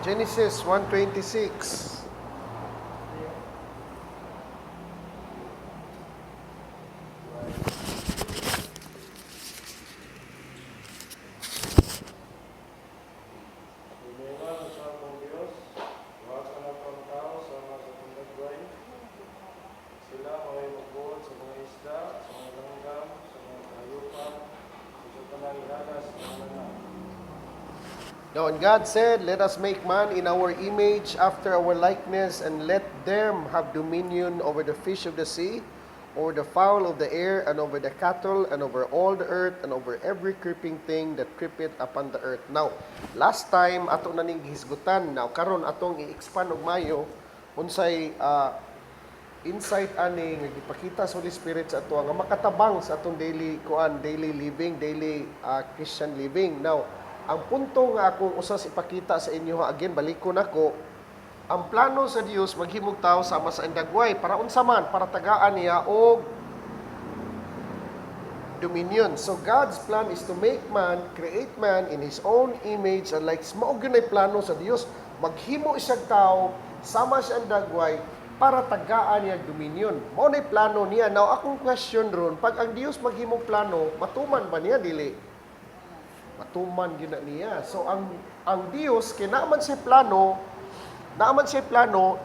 Genesis 1:26. Now, and God said, "Let us make man in our image, after our likeness, and let them have dominion over the fish of the sea, over the fowl of the air, and over the cattle, and over all the earth, and over every creeping thing that creepeth upon the earth." Now, last time ato na ning gihisgutan. Now, karon atong i-expand og mayo unsay insight ani nga gipakita sa Holy Spirit sa ato nga makatabang sa atong daily living, daily Christian living. Now, ang punto nga akong usas ipakita sa inyo, again, balikon ako, ang plano sa Dios maghimog tao sama sa indagway, para unsa man, para tagaan niya og dominion. So God's plan is to make man, create man in His own image and likeness. Mao gyud ay plano sa Dios, maghimo isang tao sama sa indagway para tagaan niya dominion. Mao nay plano niya. Now akong question ron, pag ang Dios maghimong plano, matuman ba niya dili? Matuman gina niya. So ang Dios kay naaman siya plano,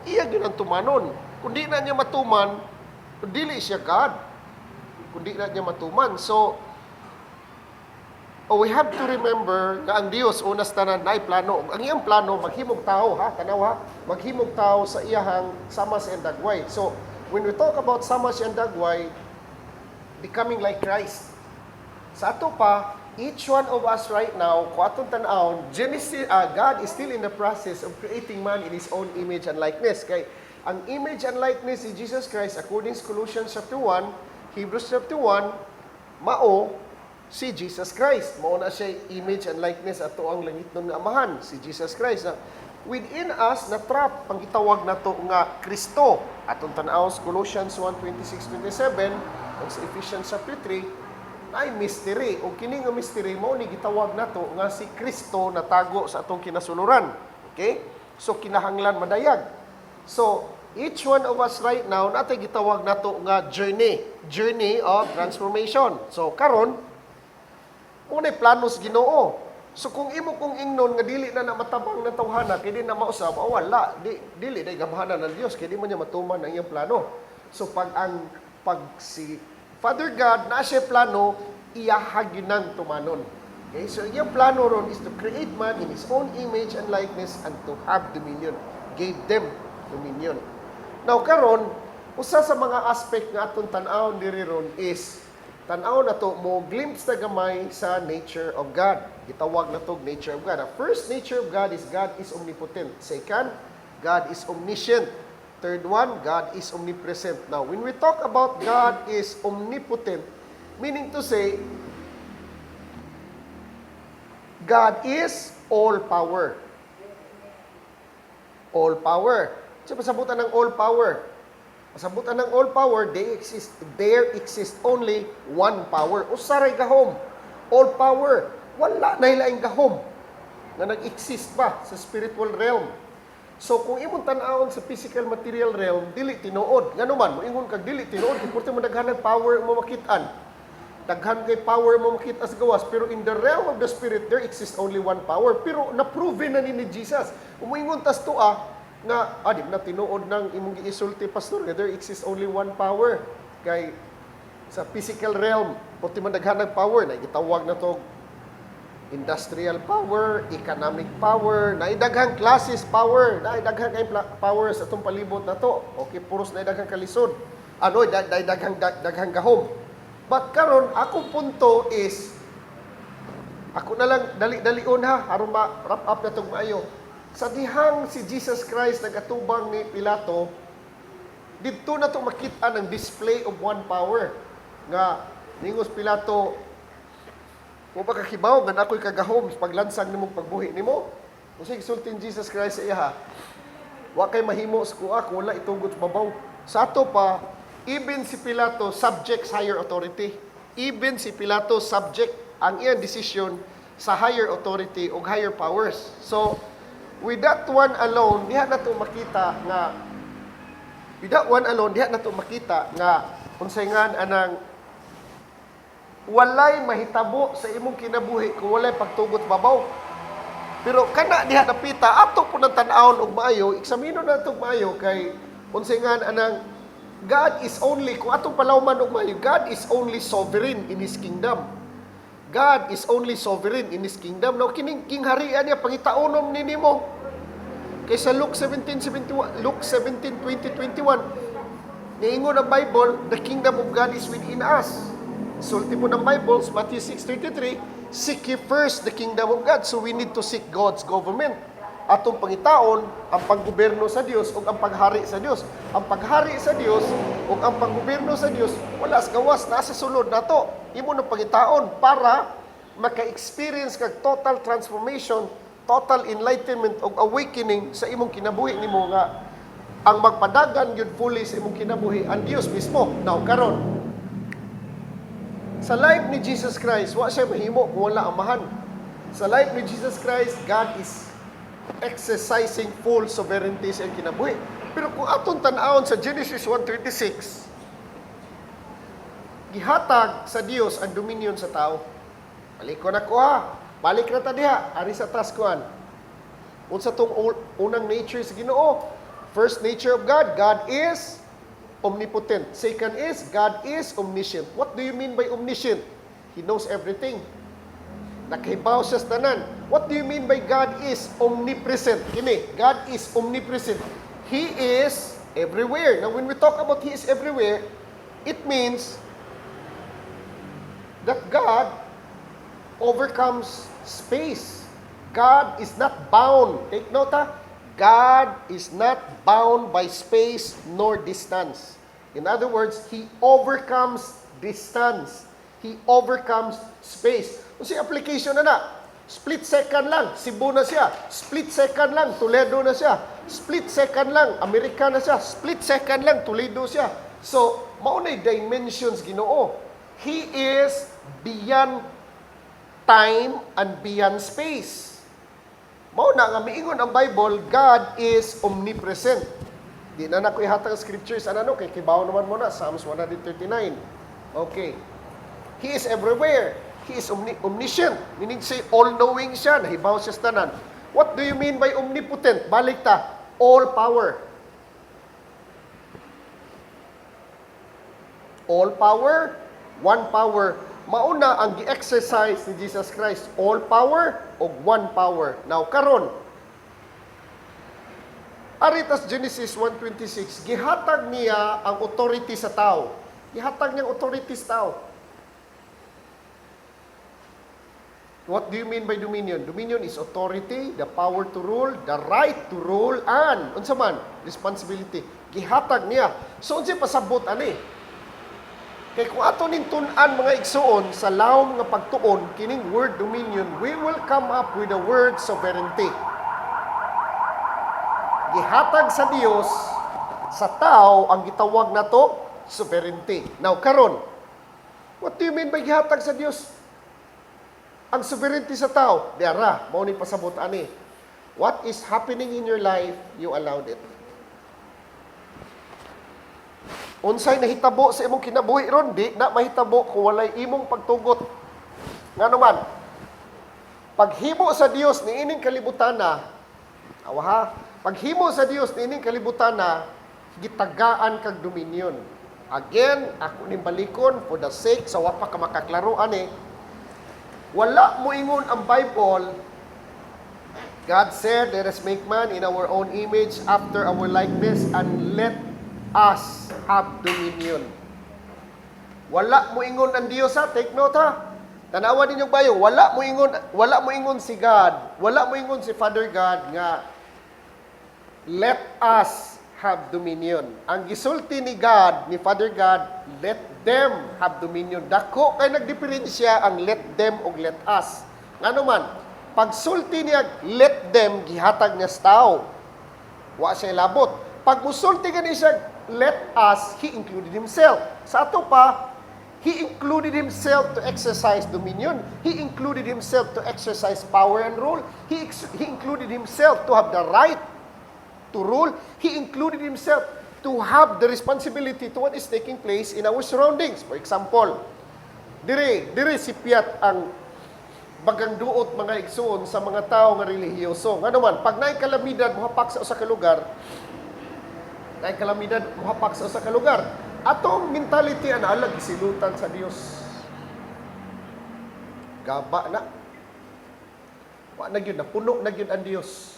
iya gyud ang tumanon. Kung di na niya matuman, dili siya God. Kung di na niya matuman. So we have to remember nga ang Dios unas tanan naay plano. Ang iyang plano maghimog tao, tanaw ha, maghimog tao sa iyahang sama sa dagway. So when we talk about sama sa dagway, becoming like Christ. Sa ato pa, each one of us right now, kung atong tan-awon, God is still in the process of creating man in His own image and likeness. Kay ang image and likeness ni Jesus Christ, according to Colossians chapter 1, Hebrews chapter 1, mao si Jesus Christ. Mao na siya image and likeness ato ang langit nun nga amahan, si Jesus Christ. Within us, na-trap, pang itawag na to nga Kristo. Atong tan-awon sa Colossians 1:26-27, o sa Ephesians chapter 3, ay mystery, o kini nga mystery mao ni gitawag nato nga si Kristo natago sa atong kinasuluran. Okay? So kinahanglan madayag. So each one of us right now natay gitawag nato nga journey of transformation. So karon unay planos Ginoo. So kung imo kong ingnon nga dili na matabang na tawhana kay di na mausab, wala, dili day gamhanan ng Dios kay di mo niya matuman ang iyang plano. So pag si Father God, na siya plano, iyahaginang tumanon. Okay? So, yung plano ron is to create man in His own image and likeness and to have dominion. Gave them dominion. Now, karon, usa sa mga aspect nga atong tan-awon diri ron is, tan-awon na to, mo glimpse na gamay sa nature of God. Gitawag na to nature of God. The first nature of God is omnipotent. Second, God is omniscient. Third one, God is omnipresent. Now, when we talk about God is omnipotent, meaning to say, God is all power. All power. So, pasabutan ng all power. Pasabutan ng all power, there exists only one power. Usaray gahom. All power. Wala na hilaing gahom na nag-exist pa sa spiritual realm. So kung imong tan-awon sa physical material realm, dili tinuod. Ngano man, moingon kag dili tinuod, importe mo daghan ng power mo makit-an. Daghan kay power mo makita sa gawas, pero in the realm of the spirit there exists only one power. Pero na-proven na ni Jesus. Moingon tas tuwa nga di na tinuod nang imong giisulti pastor, there exists only one power. Kay sa physical realm, importe man daghan ng power na gitawag na to industrial power, economic power, naidaghang classes power, naidaghang kay power sa atong palibot na to. Okay, puros naidaghang kalisod. Daghang gahom. But karon akong punto is, ako na lang dali-dalion aron ma-wrap up na itong maayo. Sa dihang si Jesus Christ nagatubang ni Pilato, dito na to makita ng display of one power. Nga, ningos Pilato, kung pagkakibaw, nga ako'y kagahom, paglansang ni mong pagbuhi ni mo. Kung sige, sultin Jesus Christ sa iya, wa kay mahimo sa kuha, kung wala itugot mabaw. Sa ato pa, even si Pilato subjects higher authority. Even si Pilato subject ang iyang decision sa higher authority o higher powers. So, with that one alone, diha na to makita nga unsay nga anang walay mahitabo sa imong kinabuhi kung walay pagtugot babaw. Pero kana diha napita ato po ng tan-awon og maayo, eksamino na to maayo kay unsay nga anang God is only, kung atong palawman og maayo, God is only sovereign in His kingdom. God is only sovereign in His kingdom. Now, kining kingharian niya, pangitaonom ni nimo. Kaysa Luke 17:20, 21, niingon ang Bible, the kingdom of God is within us. Sulti mo ng Bible, Matthew 6:33, seek ye first the kingdom of God. So we need to seek God's government. Atong pangitaon, ang panggobyerno sa Dios ug ang paghari sa Dios. Ang paghari sa Dios ug ang panggobyerno sa Dios, wala sa gawas, nasa sulod nato. Imo na pangitaon para maka-experience kag total transformation, total enlightenment ug awakening sa imong kinabuhi nimo nga ang magpadagan gyud fully sa imong kinabuhi ang Dios mismo. Now karon, sa life ni Jesus Christ, wa siya mahimo kung wala amahan. Sa life ni Jesus Christ, God is exercising full sovereignty sa iyang kinabuhi. Pero kung atong tan-awon sa Genesis 1:36, gihatag sa Dios ang dominion sa tao. Balik ko na ko ha. Balik na ta diha. Ari sa taskuan. Unsa tong unang nature sa Ginoo? First nature of God, God is omnipotent. Second is, God is omniscient. What do you mean by omniscient? He knows everything. Nakahibaw siya sa tanan. What do you mean by God is omnipresent? Kini, God is omnipresent. He is everywhere. Now, when we talk about He is everywhere, it means that God overcomes space. God is not bound. Take note ha? God is not bound by space nor distance. In other words, He overcomes distance. He overcomes space. Kasi application na. Split second lang, Cebu na siya. Split second lang, Toledo na siya. Split second lang, Amerika na siya. Split second lang, Toledo siya. So, maunay dimensions Ginoo. He is beyond time and beyond space. Mauna nga miingon ang Bible, God is omnipresent. Di na ko ihatag scriptures ano kay kibaw naman mo na Psalms 139. Okay. He is everywhere. He is omniscient. Meaning say all-knowing siya. Nahibaw siya sa tanan. What do you mean by omnipotent? Balik ta. All power. All power, one power. Mauna ang gi-exercise ni Jesus Christ. All power o one power. Now, karon, aritas Genesis 1:26, gihatag niya ang authority sa tao. Gihatag niya ang authority sa tao. What do you mean by dominion? Dominion is authority, the power to rule, the right to rule, and unsa man, responsibility. Gihatag niya. So unsa pasabot ani? Kay kung ato ning tun-an mga igsuon sa lawom nga pagtuon kining word dominion, we will come up with the word sovereignty. Gihatag sa Dios sa tao ang gitawag nato sovereignty. Now karon, what do you mean by gihatag sa Dios? Ang sovereignty sa tao, diara, mao ni pasabot ani. What is happening in your life, you allowed it. Unsay nahitabo sa imong kinabuhi ron, di na mahitabo kung walay imong pagtugot. Ngano man, paghimo sa Dios ni ining kalibutan na, awaha, paghimo sa Dios ni ining kalibutan na, gitagaan kag dominion. Again, ako ning balikon for the sake sa wa pa ka makaklaro ani. Wala mo ingon ang Bible, God said, let us make man in our own image, after our likeness, and let us have dominion. Wala mo ingon ang Dios ha, take note ha. Tanawa ninyong bayo, wala mo ingon si God, wala mo ingon si Father God nga, let us have dominion. Ang gisulti ni God, ni Father God, let them have dominion. Dako kay nagdiferensya ang let them ug let us. Ngano man, pagsulti niya let them, gihatag niya sa tao. Wa siya labot. Pag musulti gani siya let us, he included himself. Sa ato pa, He included himself to exercise dominion. He included himself to exercise power and rule. He included himself to have the right to rule. He included himself to have the responsibility to what is taking place in our surroundings. For example, dire si Piat ang bagang duot mga igsoon sa mga tao nga relihiyoso. Nga naman, pag naay kalamidad mohapak sa usa ka lugar, atong mentality ana alag silutan sa Dios. Gaba na. Wa na gyud napuno na gyud ang Dios.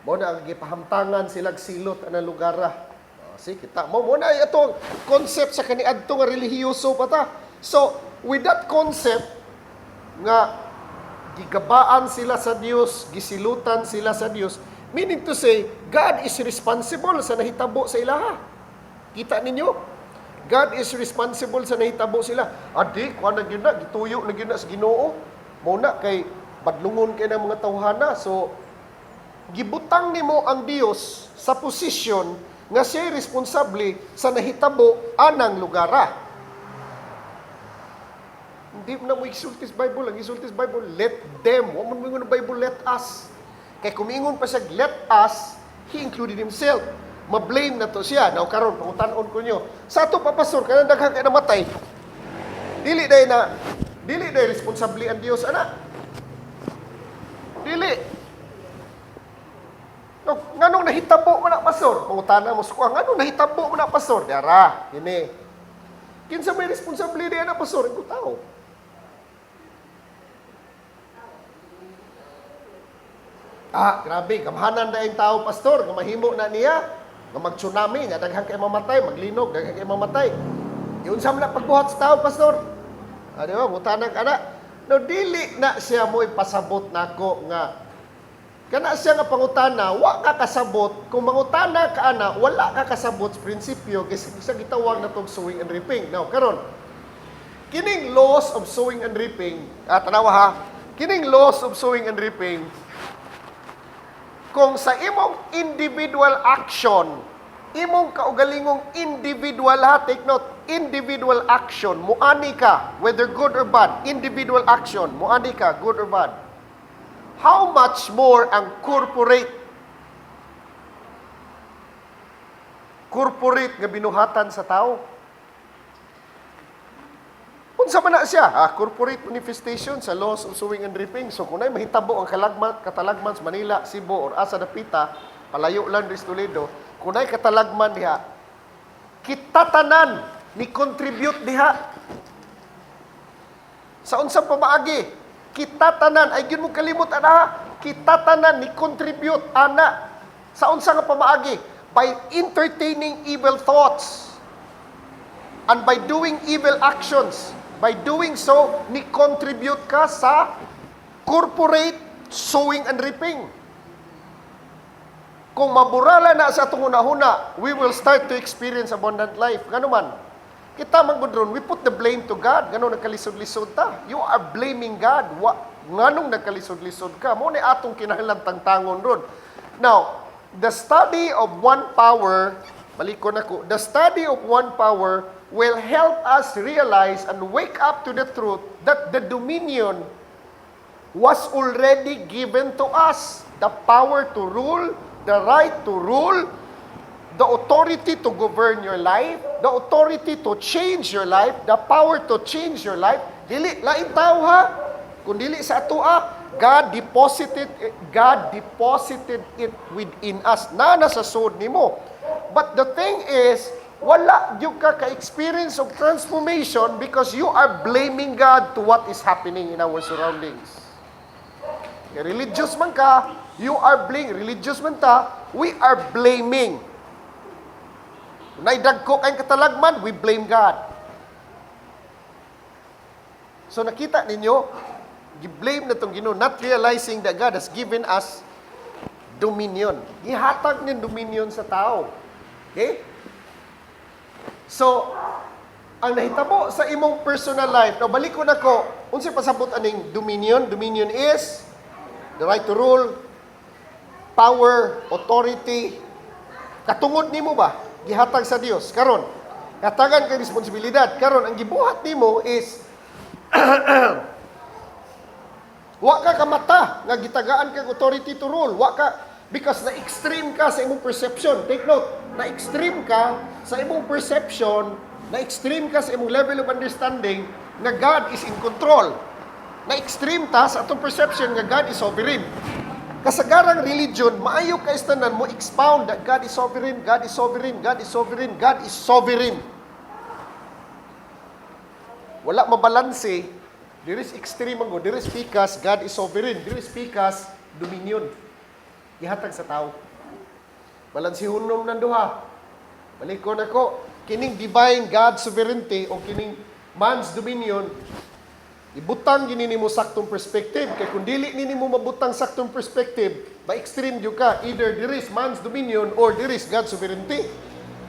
Mo na gipahamtangan sila silot ana lugar. Si kita mo na itong concept sa kaniadto nga relihiyoso pata. So, with that concept nga gigabaan sila sa Dios, gisilutan sila sa Dios, meaning to say, God is responsible sa nahitabo sa ilaha. Kita ninyo? God is responsible sa nahitabo sila. Adi, kuha na yun na, gituyo na yun na sa Ginoo. Muna kay badlungon kay ng mga tawhana. So, gibutang nimo ang Dios sa posisyon nga siya responsable sa nahitabo anang lugara. Hindi mo na mo isultis Bible. Ang isultis Bible, let them. Huwag mo ng Bible, let us. Kaya kumingon pa siya, let us, he included himself. Ma-blame na to siya. Now, karon pangutanon ko nyo. Sa ato pa, pastor, kaya daghang kaya namatay. Dili day responsable ang Dios, ana. Dili. No, nganong nahitabo mo na, pastor? Pangutanan mo sa nganong nahitabo mo na, pastor? Dara, ini. Kinsa may responsable diyan na, pastor? Ito tao. Grabe, gamhanan na yung tao, pastor, nga mahimo na niya, nga mag-tsunami, nga daghang kay mamatay, maglinog, daghang kay mamatay. Yun sa mga pagbuhat sa tao, pastor. Di ba, mutanang ana. No, dili na siya mo ipasabot nako nga, kana siya nga pangutana, wa ka kasabot, kung mangutana ka ana, wala ka kasabot sa prinsipyo, kasi siya gitawag na itong sowing and reaping. Now, karon, kining laws of sowing and reaping, tanawa ha, kining laws of sowing and reaping, kung sa imong individual action, imong kaugalingong individual ha, take note, individual action, muani ka, whether good or bad, individual action, muani ka, good or bad. How much more ang corporate nga binuhatan sa tao? Unsa man na siya? Corporate manifestation sa laws of sowing and reaping. So, kung ay mahitabo ang katalagman sa Manila, Cebu, or asa dapita, palayo lang rin sa Toledo, kung ay katalagman diha, kitatanan ni contribute diha. Sa unsang pamaagi, kitatanan, ay yun mo kalimot, ana, kitatanan ni contribute, ana, sa unsang pamaagi, by entertaining evil thoughts, and by doing evil actions. By doing so, ni-contribute ka sa corporate sowing and reaping. Kung maburala na sa itong una-una, we will start to experience abundant life. Gano man? Kita magudron, we put the blame to God. Gano nagkalisod-lisod ta? You are blaming God. Nganong nagkalisod-lisod ka? Mo ni atong kinahanglan tangtangon ron. Now, the study of one power, malikon ako, the study of one power will help us realize and wake up to the truth that the dominion was already given to us. The power to rule, the right to rule, the authority to govern your life, the authority to change your life, the power to change your life. Dili lain tao ha. Kung dili sa ato God deposited it within us. Na nasa sud nimo. But the thing is, wala yung ka-experience of transformation because you are blaming God to what is happening in our surroundings. Kaya religious man ka, you are blaming. Religious man ta, we are blaming. Kung naidagko kayong katalagman, we blame God. So nakita ninyo, gi-blame na itong Ginoo, not realizing that God has given us dominion. Gihatag ng dominion sa tao. Okay? So, ang nahitabo sa imong personal life, now balik ko na ko, unsay pasabot aning dominion? Dominion is the right to rule, power, authority. Katungod nimo ba? Gihatag sa Dios. Karon, Katagan kay responsibilidad. Karon ang gibuhat nimo is wa ka kamata nga gitagaan kag authority to rule. Wa ka because na extreme ka sa imong perception. Take note, na extreme ka sa imong perception, na extreme ka sa imong level of understanding na God is in control. Na extreme ta sa atong perception nga God is sovereign. Kasagarang religion, maayo ka istanan mo expound that God is sovereign, God is sovereign, God is sovereign, God is sovereign. Wala mabalanse. There is extreme ang go. There is pikas, God is sovereign. There is pikas, dominion. Ihatag sa tao. Balansihunom ng duha. Balikon ako. Kining divine God sovereignty o kining man's dominion, ibutang gini nimo saktong perspective. Kay kung dili nimo mabutang saktong perspective, ma-extreme jud ka. Either there is man's dominion or there is God's sovereignty.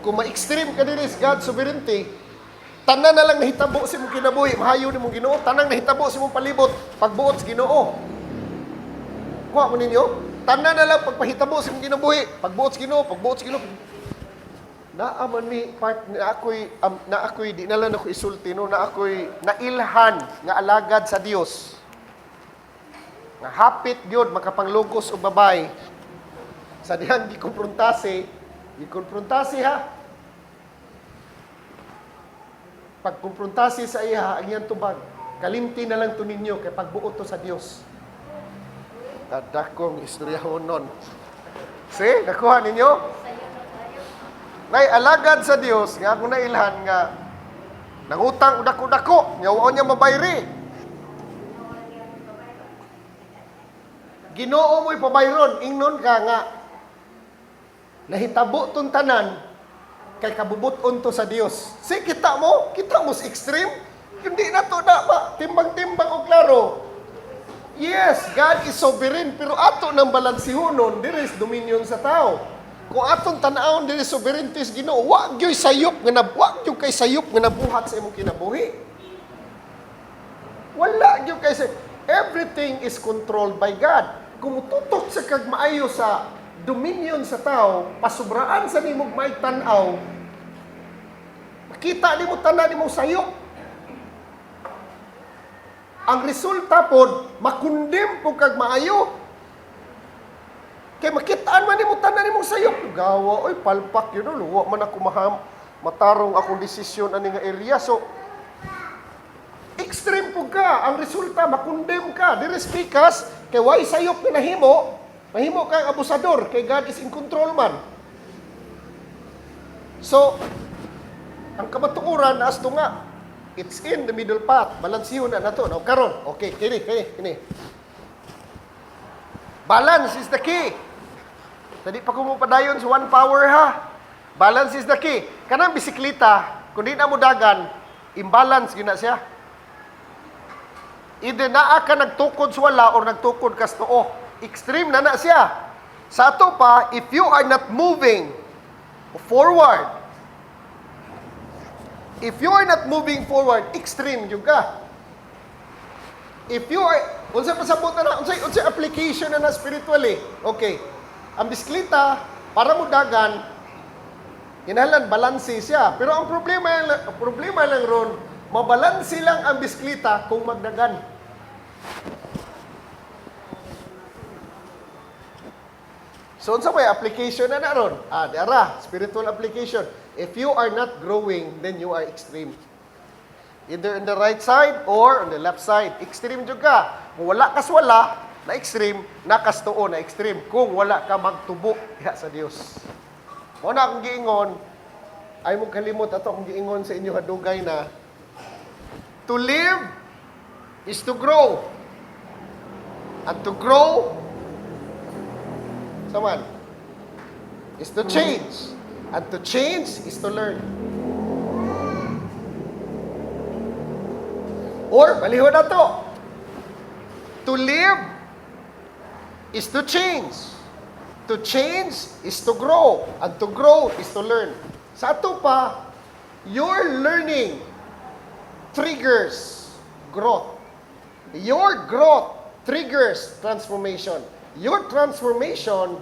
Kung ma-extreme ka there is God's sovereignty, tanan na lang nahitabo sa imong kinabuhi, mahayo nimong Ginoo, tanang nahitabo sa imong palibot, pagbuot sa Ginoo. Kuha mo ninyo, tanan na lang pagpahitabo sa imong kinabuhi, pagbuot sa Ginoo, pagbuot sa Ginoo. Naaman mi part na ako'y di na lang ako isulti no, na ako'y nailhan nga alagad sa Dios. Nga hapit gyud makapanglugos og babay. Sa dihang gikonfrontasi ha. Pagkumpruntasi sa iya, ang iyang tubag, kalimti na lang to ninyo kay pagbuot to sa Dios. Dadakong istoryahon nun. See, nakuha ninyo? Nay alagad sa Dios nga ako nailhan nga nangutang dako-dako, nya wa niya mabayri. Ginoo mo'y pabayron, ingnon ka nga nahitabo tong tanan kay kabubuton to sa Dios. Si kita mo sa extreme, hindi na to na ba timbang-timbang og klaro. Yes, God is sovereign, pero ato nang balansihonon, there is dominion sa tao. Kung atong tan-awon diri sovereignty sa Ginoo, wa gyud sayop kay sayop nga nabuhat sa imong kinabuhi. Wala gyud kay everything is controlled by God. Kung tutok sa kag maayo sa dominion sa tao, pasubraan sa nimong may tan-aw, makita nimo tanan nimong sayop. Ang resulta pod makundem po kag maayo. Kay makitaan man nimo tanan nimong sayop, gawa oy palpak yun luwa man ako matarong akong desisyon ani nga area. So extreme po ka, ang resulta makundem ka. Diri pikas kay way sayop nga mahimo kang abusador kay God is in control man. So ang kamatuoran as to nga it's in the middle path. Balansiyon na nato. Now karon, okay, kini. Balance is the key. Tadi pa ko mo padayon sa one power ha. Balance is the key. Kanang bisikleta, kung di na mo dagan, imbalance gina siya. Either naa ka nagtukod sa wala or nagtukod ka sa tuo. Extreme na siya. Sa ato pa, if you are not moving forward, extreme juga. If you are, unsa pasabot na unsay application na spiritually. Okay. Ang bisikleta, para mo dagan, kinahanglan balanse siya. Pero ang problema lang ron, mabalanse lang ang bisikleta kung magdagan. So, unsa may application na ron? Dara, spiritual application. If you are not growing, then you are extreme. Either on the right side or on the left side. Extreme jud ka. Kung wala kas wala, na extreme, nakastuo na extreme. Kung wala ka magtubo sa Dios. Mo na akong giingon, ay mong kalimot ato akong giingon sa inyo hadugay na to live is to grow. And to grow is to change. And to change is to learn. Or, balihon na to. To live is to change. To change is to grow. And to grow is to learn. Sa ato pa, your learning triggers growth. Your growth triggers transformation. Your transformation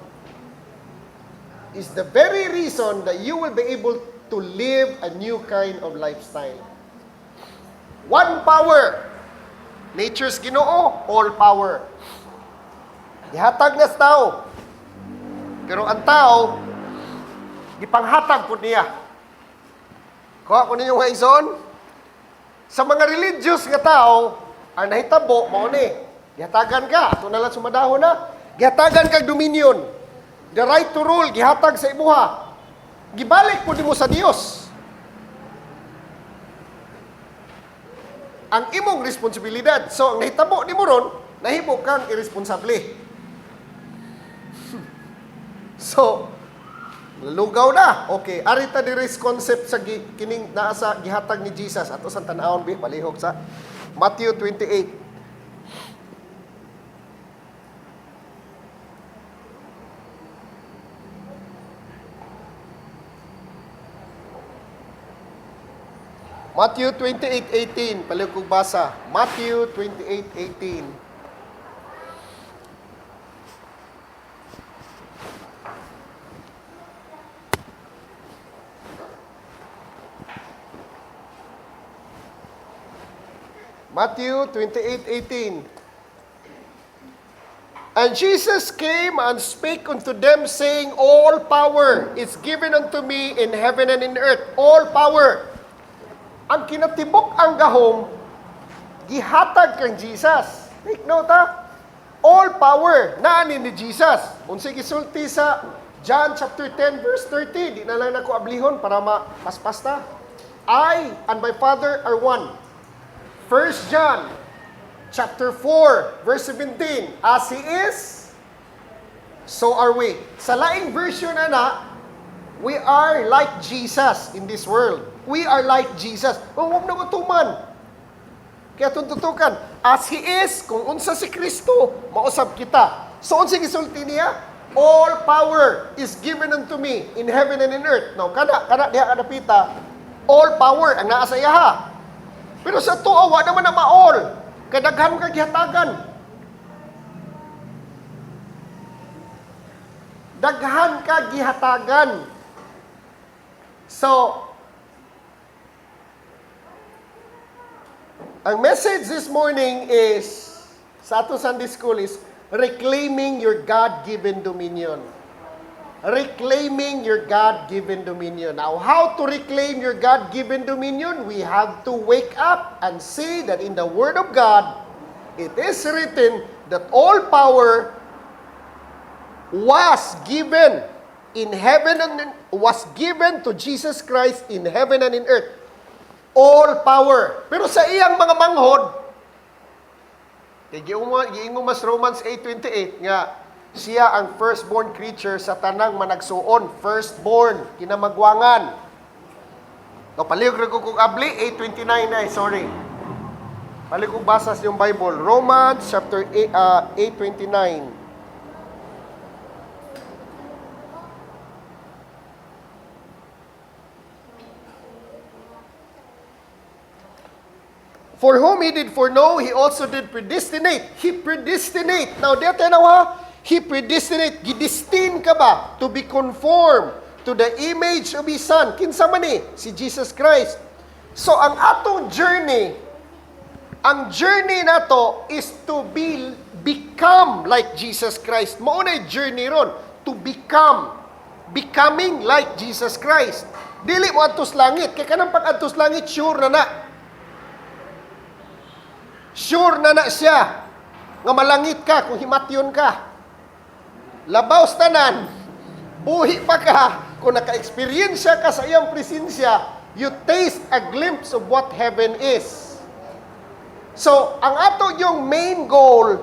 is the very reason that you will be able to live a new kind of lifestyle. One power. Nature's Ginoo, all power. Gihatag na sa tao. Pero ang tao, gipanghatag po niya. Kuha ko ninyo nga ison. Sa mga religious nga tao, ang nahitabo, mao ni. Gihatagan ka, ato na lang sumadahon na. Gihatagan kag dominion. The right to rule, gihatag sa imuha. Gibalik po nimo sa Dios. Ang imong responsibilidad. So, ang nahitabo nimo ron, nahimo kang irresponsable. So, lugaw na. Okay, arita diris concept sa kining naa sa gihatag ni Jesus ato sa tan-awon bi palihog sa Matthew 28. Matthew 28:18, palihog kog basa. Matthew 28:18. Matthew 28:18. And Jesus came and spake unto them, saying, All power is given unto me in heaven and in earth. All power. Ang kinatibok ang gahom, gihatag kang Jesus. Take note ha. All power, naanin ni Jesus. Unsay gisulti sa John chapter 10 verse 30. Di na lang nako ablihon para mapaspas ta. I and my Father are one. 1 John chapter 4 verse 17, as He is, so are we. Sa laing version na, we are like Jesus in this world. We are like Jesus. Huwag na matuman. Kaya tuntutukan, as He is, kung unsa si Kristo, mausab kita. So, unsa gisulti niya? All power is given unto me in heaven and in earth. Now, kana diha kadapita, all power ang naa sa iya ha. Pero sa tuwa, wa naman na ma-all. Kadaghan ka gihatagan. Daghan ka gihatagan. So, ang message this morning is, sa ato Sunday School is, reclaiming your God-given dominion. Reclaiming your God-given dominion. Now, how to reclaim your God-given dominion? We have to wake up and see that in the Word of God, it is written that all power was given in heaven and was given to Jesus Christ in heaven and in earth. All power. Pero sa iyang mga manghod, giingon mas Romans 8:28 nga, siya ang firstborn creature sa tanang managsuon. Firstborn, kinamagwangan. Palihog ko kung abli, 8:29 na, sorry. Palihog kong basas yung Bible. Romans chapter 8:29. For whom He did foreknow, He also did predestinate. He predestinate. Now, dito na ha, He predestinate. Gidestin ka ba to be conformed to the image of His Son? Kinsa man ni? Si Jesus Christ. So, ang atong journey, ang journey na to is to become like Jesus Christ. Maunay journey ron. To become. Becoming like Jesus Christ. Dili mo atos langit. Kaya kanang pag-atos langit, sure na na. Sure na na siya nga malangit ka kung himatyon ka. Labaw tanan, buhi pa ka, kung naka-experience ka sa iyang presensya, you taste a glimpse of what heaven is. So, ang ato yung main goal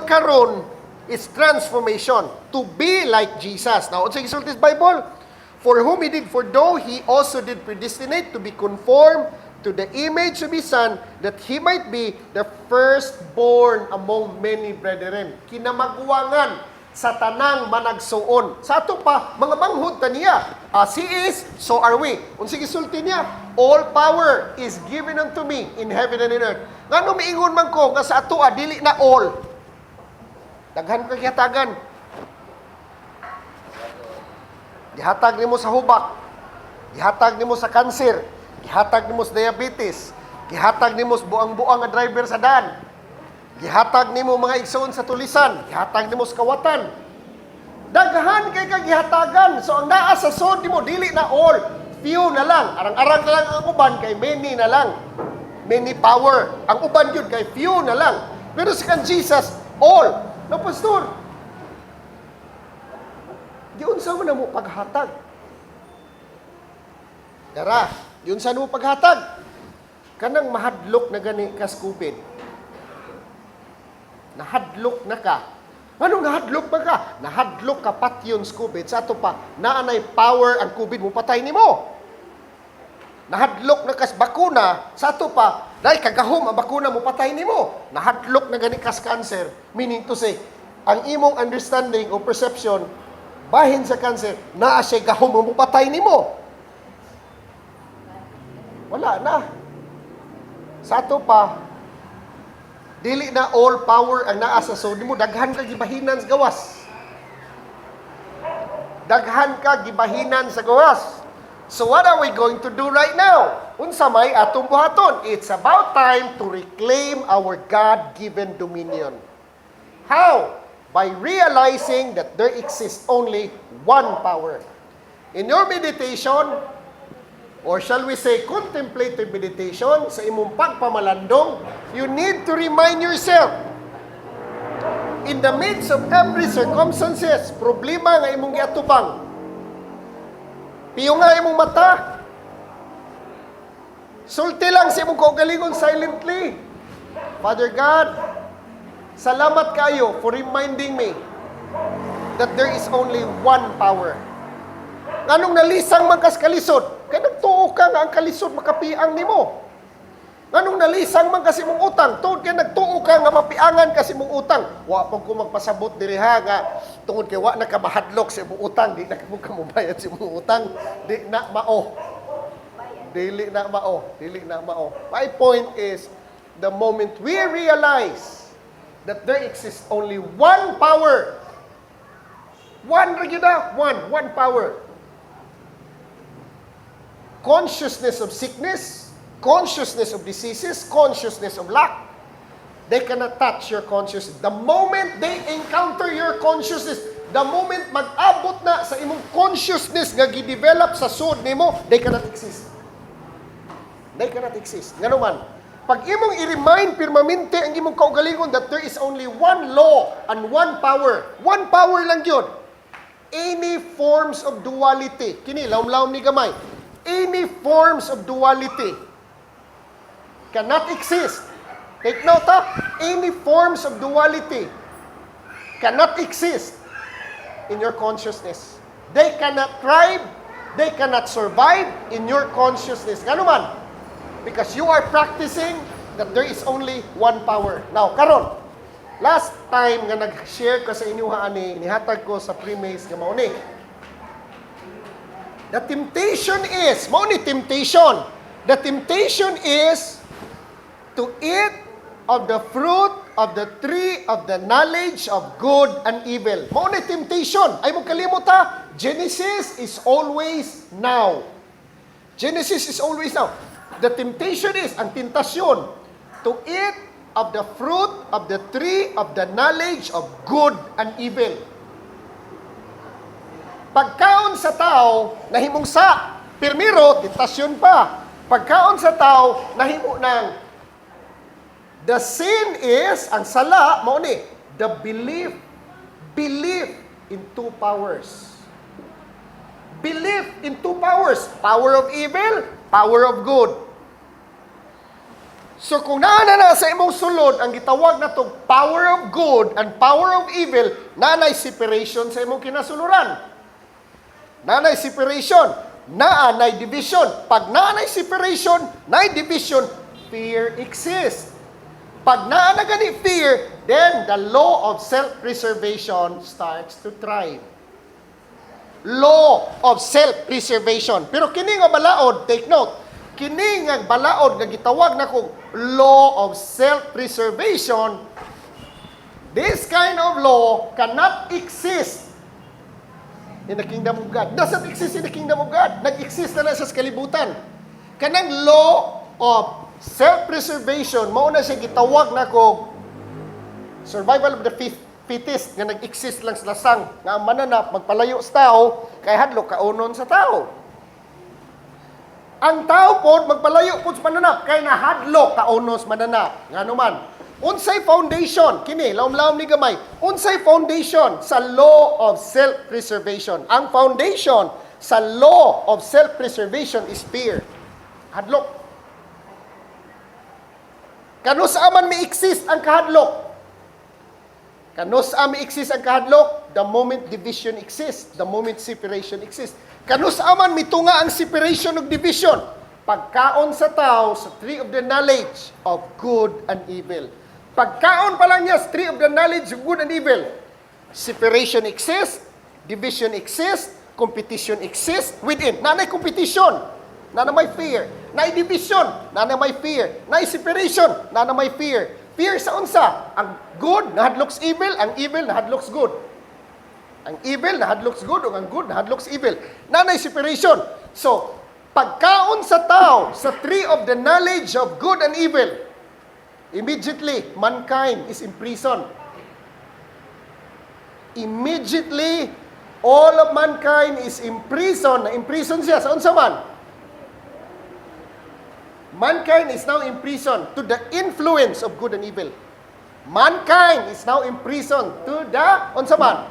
karon is transformation, to be like Jesus. Now, sa gisulti sa Bible, for whom He did foreknow, He also did predestinate to be conformed to the image of His Son, that He might be the firstborn among many brethren. Kinamagwangan sa tanang managsuon. Sa ato pa, mga manghud ta niya. As He is, so are we. Unsig gisulti niya, all power is given unto me in heaven and in earth. Ngano miingon man ko nga sa ato dili na all. Daghan ka kihatagan. gihatag nimo sa hubak, gihatag nimo sa kanser, gihatag nimo sa diabetes, gihatag nimo sa buang-buang nga driver sa daan, gihatag nimo mga igsoon sa tulisan, gihatag nimo sa kawatan. Daghan kay kag gihatagan. So ang naa sa sod nimo dili na all, few na lang. Arang-arang na lang ang uban kay many na lang. Many power. Ang uban yun kay few na lang. Pero sa kan Jesus, all. No, pastor, yun sa mo na mo paghatag. Dara, yun sa mo paghatag. Kanang mahadlok na gani kas COVID. Nahadlok na ka. Anong nahadlok ba ka? Nahadlok ka patyon sa COVID. Sa ato pa, naanay power ang COVID mo patay ni mo. Nahadlok na kas bakuna. Sa ato pa, dahil kagahom ang bakuna mo patay ni mo. Nahadlok na gani kas cancer. Meaning to say, ang imong understanding o perception bahin sa cancer, naa siya gahom mo patay ni mo. Wala na. Sa ato pa, dili na all power ang naa sa sod mo, daghan ka gibahinan sa gawas. Daghan ka gibahinan sa gawas. So what are we going to do right now? Unsa may atong buhaton? It's about time to reclaim our God-given dominion. How? By realizing that there exists only one power. In your meditation, or shall we say contemplative meditation, sa imong pagpamalandong, you need to remind yourself, in the midst of every circumstances, problema nga imong giatubang, piyo nga imong mata, sulti lang sa imong kaugalingon silently, Father God, salamat kayo for reminding me that there is only one power. Nganong nalisang man kas kalisod, kaya nagtuo ka nga ang kalisod makapiang nimo. Nganong nalisang man kasi mong utang, tuod kaya nagtuo ka nga mapiangan kasi mong utang. Wa pa ko magpasabot diri ha nga tungod kay wa na ka mahadlok sa imong utang, di na ka mubayad sa imong utang, di na mao. Dili na mao, dili na mao. My point is, the moment we realize that there exists only one power. One regular, one power. Consciousness of sickness, consciousness of diseases, consciousness of lack. They cannot touch your consciousness. The moment they encounter your consciousness, the moment mag-abot na sa imong consciousness nga gidevelop sa sud nimo, they cannot exist. They cannot exist. Ngano man, pag imong i-remind permanente ang imong kaugalingon that there is only one law and one power lang yun. Any forms of duality, kini lawom-lawom ni gamay, any forms of duality cannot exist. Take note ha, any forms of duality cannot exist in your consciousness. They cannot thrive, they cannot survive in your consciousness. Ngano man? Because you are practicing that there is only one power. Now, karon, last time nga nag-share ko sa inyo ani, nihatag ko sa premise nga mauni. The temptation is, mauni temptation. The temptation is to eat of the fruit of the tree of the knowledge of good and evil. Mauni temptation. Ay mo kalimot ha, Genesis is always now. Genesis is always now. The temptation is, ang tentasyon, to eat of the fruit of the tree of the knowledge of good and evil. Pagkaon sa tao, nahimong sa, pirmiro, tentasyon pa. Pagkaon sa tao, nahimo ng, the sin is, ang sala, mauni, the belief in two powers. Belief in two powers. Power of evil, power of good. So kung naana na sa imong sulod, ang gitawag na to power of good and power of evil, nanay separation sa imong kinasuluran. Nanay separation, naanay division. Pag naanay separation, naay division, fear exists. Pag naana gani fear, then the law of self-preservation starts to thrive. Law of self-preservation. Pero kini nga balaod, take note, kini nga balaod nga gitawag na kong law of self-preservation, this kind of law cannot exist in the kingdom of God. Doesn't exist in the kingdom of God. Nag-exist na siya sa kalibutan. Kanang law of self-preservation, mauna siya gitawag na ko survival of the fittest nga nag-exist lang sa lasang nga ang mananap magpalayo sa tao kay hadlok kaunon sa tao. Ang tao po magpalayo po sa mananap kay nahadlok kaunon sa mananap. Ngano man, unsay foundation kini lawom-lawom ni gamay. Unsay foundation sa law of self-preservation? Ang foundation sa law of self-preservation is fear. Hadlok. Kanus aman may exist ang kahadlok. Kanus aman may exist ang kahadlok the moment division exists, the moment separation exists. Kanus aman mitunga ang separation ug division. Pagkaon sa tao sa tree of the knowledge of good and evil. Pagkaon pa lang niya sa tree of the knowledge of good and evil. Separation exists, division exists, competition exists within. Nanay competition, na may fear. Nay division, na may fear. Nay separation, na may fear. Fear sa unsa? Ang good na hadloks evil, ang evil na hadloks good. Ang evil na hadloks good, o ang good na hadloks evil. Nanay separation. So, pagkaon sa tao sa tree of the knowledge of good and evil, immediately, mankind is imprisoned. Immediately, all of mankind is imprisoned. Na-imprison siya sa unsa man? Mankind is now imprisoned to the influence of good and evil. Mankind is now imprisoned to the unsa man?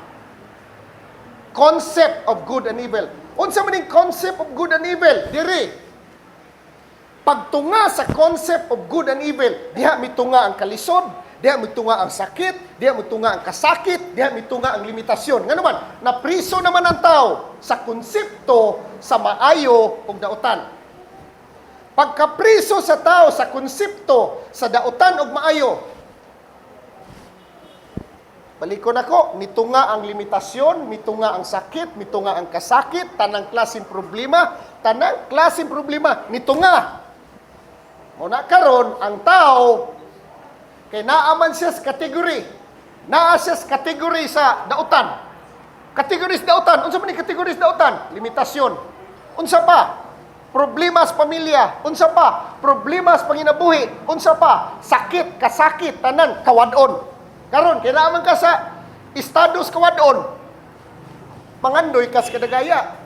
Concept of good and evil. Unsa man yung concept of good and evil? Diri. Pagtunga sa concept of good and evil, diha mitunga ang kalisod, diha mitunga ang sakit, diha mitunga ang kasakit, diha mitunga ang limitasyon. Nga naman, napriso naman ang tao sa konsepto sa maayo ug dautan. Pagkapriso sa tao sa konsepto sa dautan ug maayo, balikon ako, mitunga ang limitasyon, mitunga ang sakit, mitunga ang kasakit, tanang klaseng problema, mitunga. Muna karon ang tao, kay naaman siya sa kategory, naa siya sa kategory sa dautan. Kategory sa dautan, unsa man ni kategory sa dautan? Limitasyon. Unsa pa? Problema sa pamilya. Unsa pa? Problema sa panginabuhi. Unsa pa? Sakit, kasakit, tanan, kawadon. Karon kinaaman ka sa estados kawadon. Mangandoy ka sa kadagaya.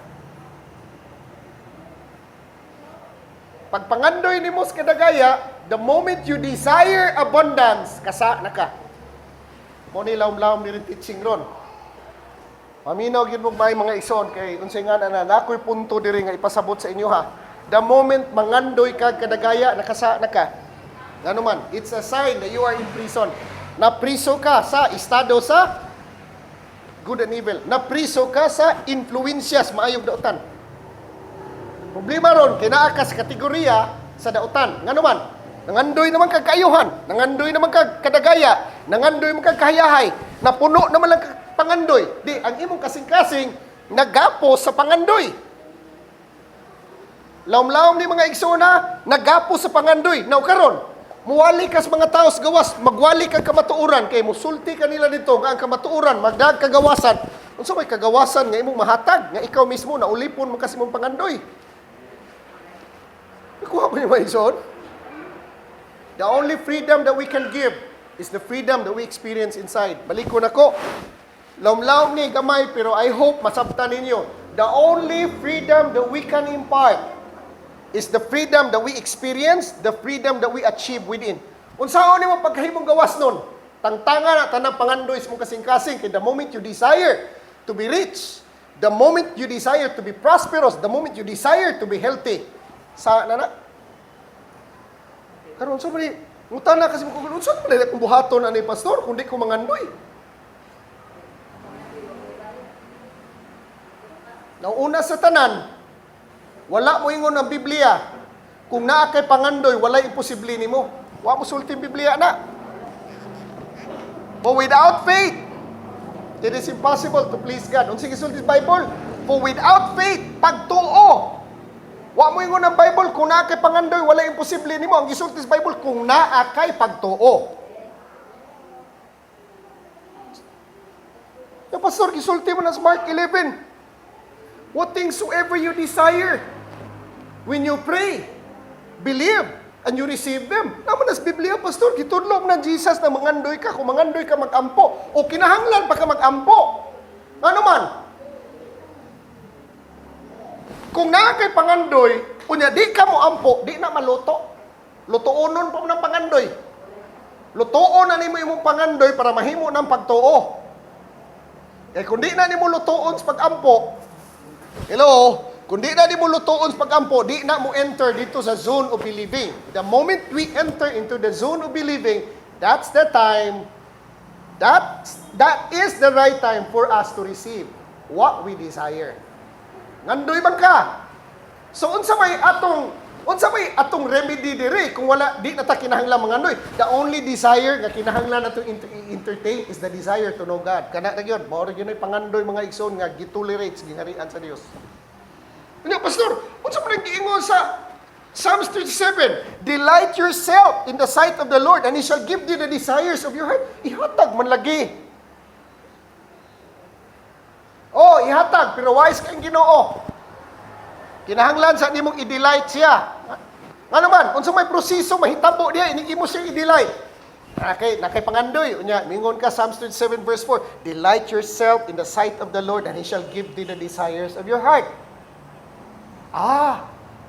Pag pangandoy nimo sa kadagaya, the moment you desire abundance, kasa na ka. Mo ni lawom-lawom ni teaching ron. Paminaw gyud mo may mga ison kay unsay nga na nakoy punto diri nga ipasabot sa inyo ha. The moment mangandoy ka kadagaya, nakasa na ka. Ngano man, it's a sign that you are in prison. Napriso ka sa estado sa good and evil. Napriso ka sa influensyas maayog dautan. Problema ron, kay naa ka sa kategorya sa dautan. Ngano man, nangandoy naman kag kaayuhan, nangandoy naman kag kadagaya, nangandoy man kag kahayahay, napuno naman lang kag pangandoy. Di, ang imong kasing-kasing nagapos sa pangandoy. Lawom-lawom ni mga igsuna, nagapos sa pangandoy. Now karon, muwali ka sa mga tao sa gawas, magwali kang kamatuuran, kay musulti ka nila dito, nga ang kamatuuran, magdag kagawasan. Unsa may kagawasan nga imong mahatag, nga ikaw mismo na ulipon mo kasi mong pangandoy. Nakuha mo ni Maison? The only freedom that we can give is the freedom that we experience inside. Balikon ako. Lawom-lawom ni gamay, pero I hope masabtan ninyo. The only freedom that we can impart is the freedom that we experience, the freedom that we achieve within. Unsaon nimo pagkahimong gawas nun? Tangtanga na tanang pangandoy sa mong kasing-kasing, kay the moment you desire to be rich, the moment you desire to be prosperous, the moment you desire to be healthy, sa na. Karon sa mali, ngutana kasi mo kung unsa man akong buhaton ani pastor kundi ko mangandoy. Nauna sa tanan, wala mo ingon ang Biblia. Kung naa kay pangandoy, wala imposible nimo. Wa mo sulti Biblia na. For without faith, it is impossible to please God. Unsig isulti sa Bible? For without faith, pagtuo. Wa mo ingon ang Bible, kung naa kay pangandoy, wala imposible nimo. Ang gisulti sa Bible, kung naa kay pagtuo. Ya pastor, gisulti mo na sa Mark 11. what things soever you desire. When you pray, believe, and you receive them. Naman as Biblia, Pastor, gitudlog na Jesus na mangandoy ka. Kung mangandoy ka, mag-ampo. O kinahanglan pa ka mag-ampo. Ano man? Kung na kay pangandoy, kunya di ka mo ampo, di na maluto. Lutuonon pa mo ng pangandoy. Lutuon na nimo imong pangandoy para mahimo ng pagtuo. Eh kung di na nimo lutuon sa pag-ampo, hello, kung di na nimo lutuon sa pag-ampo, di na mo enter dito sa zone of believing. The moment we enter into the zone of believing, that's the time, that is the right time for us to receive what we desire. Ngandoy man ka. So unsa may atong remedy dire kung wala di na ta kinahanglan mangandoy. The only desire nga kinahanglan nato entertain is the desire to know God. Kana na gyud, mao ra gyud ay pangandoy mga igsoon nga gitolerates gingarian sa Dios. Unya pastor, unsa man giingon sa Psalms 37, delight yourself in the sight of the Lord and He shall give thee the desires of your heart. Ihatag man lagi. Oh, ihatag pero wise kang Ginoo. Kinahanglan sa nimong i-delight siya. Nga naman, unsa may proseso mahitabo diya, inigi mo siya i-delight. Nakay pangandoy. Unya, mingon ka Psalms 37 verse 4, delight yourself in the sight of the Lord and He shall give thee the desires of your heart.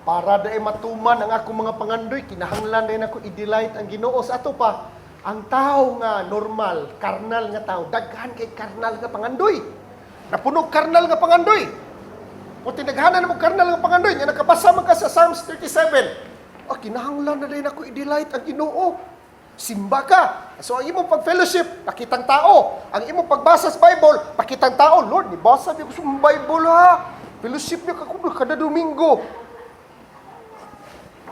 Para daay matuman ang akong mga pangandoy, kinahanglan din ako i-delight ang Ginoo sa ato pa. Ang tao nga normal, karnal nga tao, daghan kay karnal nga pangandoy. Napunog karnal nga pangandoy. O tinaghanan mo karnal nga pangandoy, nga nakabasa man ka sa Psalms 37. Kinahanglan na din ako i-delight ang Ginoo. Simba ka. So ang imong pag-fellowship, pakitang tao. Ang imong pagbasa sa Bible, pakitang tao. Lord, nibasa niyo ko sa Bible ha. Fellowship niyo kada Domingo.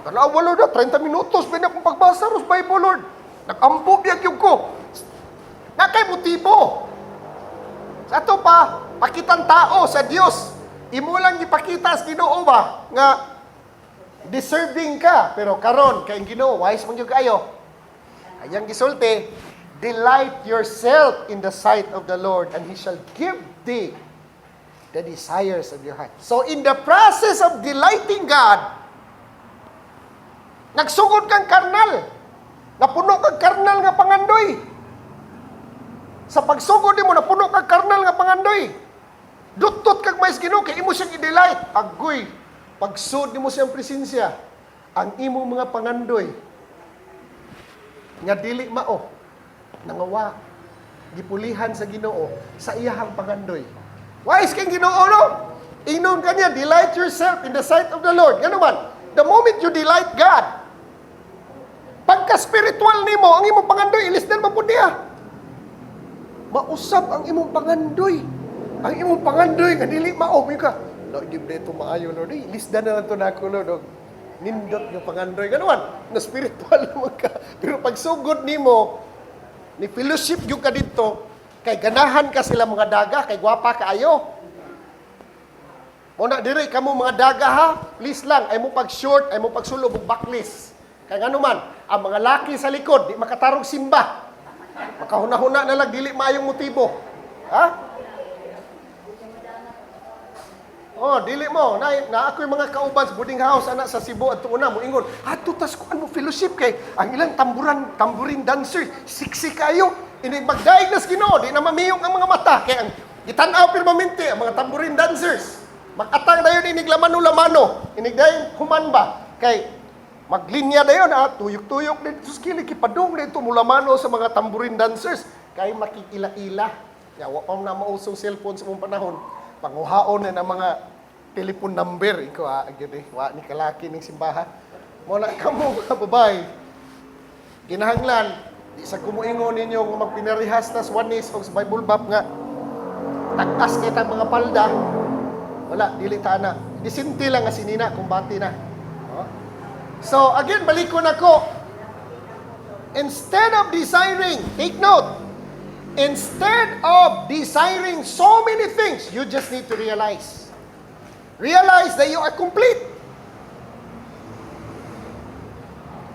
Tanawa Lord ha, 30 minutos pa na akong pagbasa sa Bible, Lord. Nag-ampo biyag yung ko. Nakay motibo. Sa ato pa, pakitang tao sa Dios. Imo lang ipakita sa Ginoo ba nga deserving ka, pero karon kay Ginoo wise man gyud kayo. Ayang gisulti, delight yourself in the sight of the Lord and He shall give thee the desires of your heart. So in the process of delighting God, nagsugod kang karnal, napuno kang karnal nga pangandoy. Sa pagsugod nimo napuno kang karnal nga pangandoy. Dutot kag mais Ginoo kay imo siyang i-delight. Agoy, pagsud nimo siyang presensya, ang imo mga pangandoy nga dili mao nangawa gipulihan sa Ginoo sa iyahang pangandoy. Wise kang Ginoo no? Ingnon kanya, delight yourself in the sight of the Lord. Ngano man, the moment you delight God, pagka-spiritual nimo, ang imong pangandoy ilisdan man pud diha. Mausab ang imong pangandoy. Ang imong pangandoy nga dili mao ka. Lord, give dito maayo Lord. Ilisdan na lang to nako Lord. Nindot yung pangandoy ganuan. Na spiritual naman ka. Pero pag sugod nimo, ni fellowship yung ka dito, kay ganahan ka sila mga daga, kay gwapa kaayo. Muna diri kamo mga daga ha, please lang ay mo pag short, ay mo pag sulod og backlist. Kay ngano man, ang mga laki sa likod di makatarog simba. Makahuna-huna na lang dili maayong motibo. Ha? Dili mo na ako yung mga kauban sa boarding house anak sa Cebu at una mo ingon, tutas ko ano fellowship kay ang ilang tamburin dancer, siksi kayo. Ini mag-diagnose Ginoo, di na mamiyong ang mga mata kay ang gitan-aw permanente ang mga tamburin dancers. Mag-atang dayon inig lamano-lamano, inig dayon human ba kay maglinya dayon tuyok-tuyok dito sa kilid kipadong dito mulamano sa mga tamburin dancers kay makikila-ila. Ya wa pa na mausong cellphone sa mong panahon. Panguhaon na ng mga telephone number. Ikaw wa ni kalaki ng simbahan. Mula ka mo mga babay. Kinahanglan, di sa kumuingon ninyo nga magpinarihas tas wanis o sa Bible Bap nga tag-as kita mga palda. Wala, dili na. Disinti lang nga sinina, kumbati na. So, again, balikon ako. Instead of desiring, take note, instead of desiring so many things, you just need to realize. Realize that you are complete.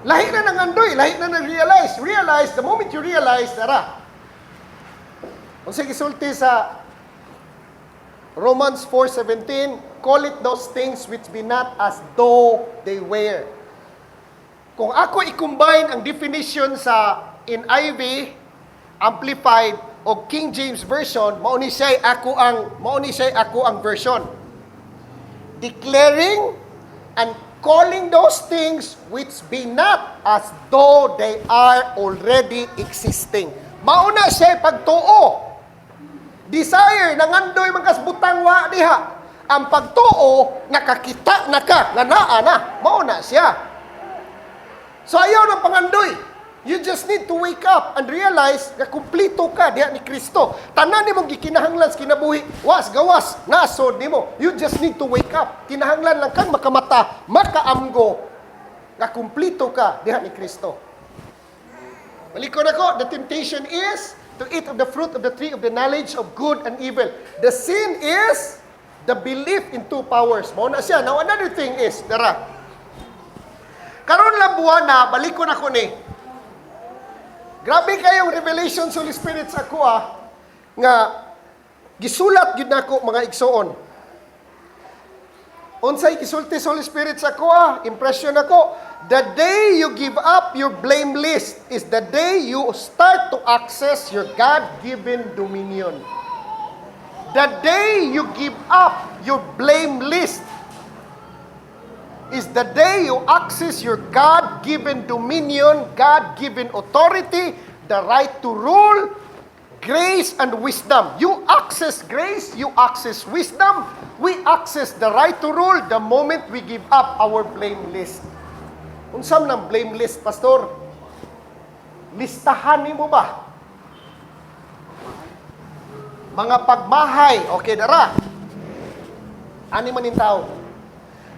Lahi na ng andoy, lahi na nag-realize. Realize, the moment you realize, tara. Kung sige sulti sa Romans 4:17, call it those things which be not as though they were. Kung ako i-combine ang definition sa NIV, Amplified o King James Version, mao ni siya ako ang version. Declaring and calling those things which be not as though they are already existing. Mauna siya pagtuo. Desire nangandoy man kas butang wa diha. Ang pagtuo nakakita na ka, nga naa na, mauna siya. So ayaw ng pangandoy. You just need to wake up and realize na kumplito ka diha ni Kristo. Tanan nimong gikinahanglan sa kinabuhi, was gawas, nasod nimo. You just need to wake up. Kinahanglan lang kang makamata, makaamgo, nga kumplito ka diha ni Kristo. Malikon ako, the temptation is to eat of the fruit of the tree of the knowledge of good and evil. The sin is the belief in two powers. Mao na siya. Now another thing is, dara. Karon lang buwan na, balikon ako ni. Grabe kayong revelation sa Holy Spirit sa ako nga gisulat gid nako mga igsoon. Unsay gisulti sa Holy Spirit sa ako impression ako, the day you give up your blame list is the day you start to access your God-given dominion. The day you give up your blame list is the day you access your God-given dominion, God-given authority, the right to rule, grace and wisdom. You access grace, you access wisdom, we access the right to rule the moment we give up our blame list. Unsam ng blame list, Pastor? Listahan nimo ba? Mga pagmahay, okay, dara. Ani man in tao.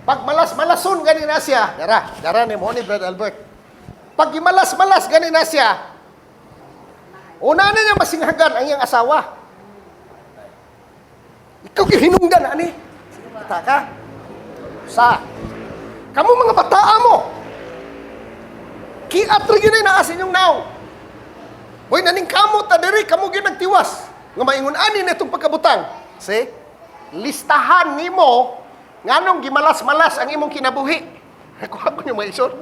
Pag malas-malason gani na siya, dara ni mo ni Brad Albert. Pag gimalas-malas gani na siya, una na niya masinghagan ang iyang asawa. Ikaw gihinungdan ani. Kita ka? Sa kamu mga bataa mo. Kiat rin yun ay naasin yung now. Boy, naning kamot na diri, kamu ginagtiwas. Nga maingun ani na itong pagkabutang. See? Listahan ni mo nganong gimalas-malas ang imong kinabuhi. Kuha ko yung mga isor.